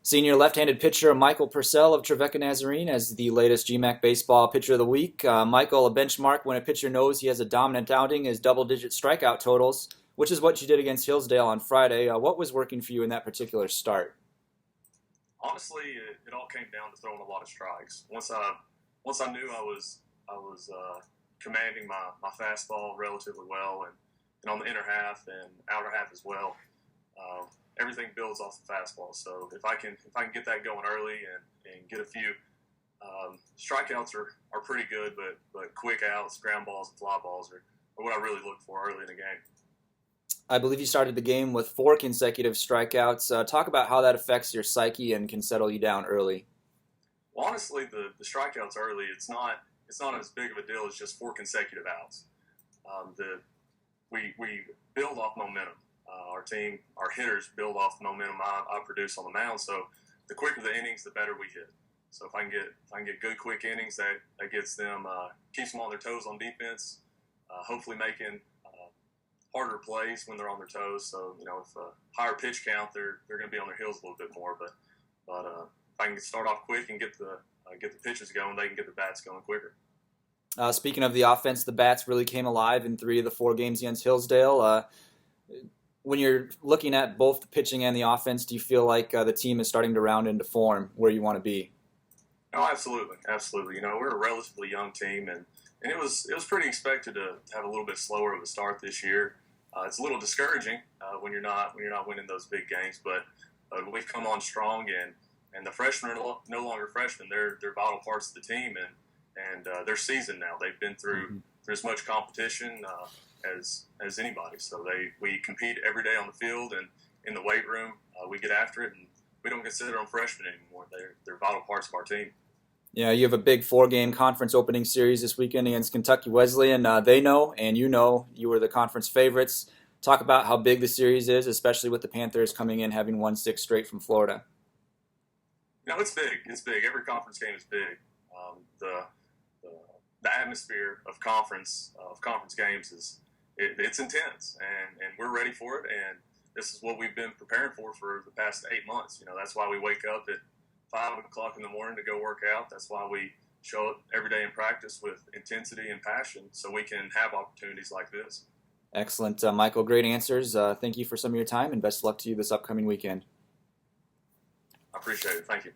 Senior left-handed pitcher Michael Purcell of Trevecca Nazarene as the latest GMAC Baseball Pitcher of the Week. Michael, a benchmark when a pitcher knows he has a dominant outing is double-digit strikeout totals, which is what you did against Hillsdale on Friday. What was working for you in that particular start? Honestly, it all came down to throwing a lot of strikes. Once I knew I was commanding my fastball relatively well, and on the inner half and outer half as well. Everything builds off the fastball. So if I can get that going early and get a few strikeouts are pretty good, but quick outs, ground balls, and fly balls are what I really look for early in the game. I believe you started the game with 4 consecutive strikeouts. Talk about how that affects your psyche and can settle you down early. Well, honestly, the strikeouts early, it's not as big of a deal as just 4 consecutive outs. We build off momentum. Our hitters build off the momentum I produce on the mound. So the quicker the innings, the better we hit. So if I can get good quick innings, that gets them keeps them on their toes on defense. Hopefully making harder plays when they're on their toes. So if a higher pitch count, they're going to be on their heels a little bit more. But if I can start off quick and get the pitches going, they can get the bats going quicker. Speaking of the offense, the bats really came alive in 3 of the 4 games against Hillsdale. When you're looking at both the pitching and the offense, do you feel like the team is starting to round into form where you want to be? Oh, absolutely. We're a relatively young team, and it was pretty expected to have a little bit slower of a start this year. It's a little discouraging when you're not winning those big games, but we've come on strong, and the freshmen are no longer freshmen. They're vital parts of the team, and they're seasoned now. They've been through as much competition as anybody. So we compete every day on the field and in the weight room. We get after it, and we don't consider them freshmen anymore. They're vital parts of our team. Yeah, you have a big 4-game conference opening series this weekend against Kentucky Wesleyan. They know, and you were the conference favorites. Talk about how big the series is, especially with the Panthers coming in having won 6 straight from Florida. It's big. It's big. Every conference game is big. The atmosphere of conference games it's intense, and we're ready for it. And this is what we've been preparing for the past 8 months. That's why we wake up at 5 o'clock in the morning to go work out. That's why we show up every day in practice with intensity and passion, so we can have opportunities like this. Excellent, Michael. Great answers. Thank you for some of your time, and best of luck to you this upcoming weekend. I appreciate it. Thank you.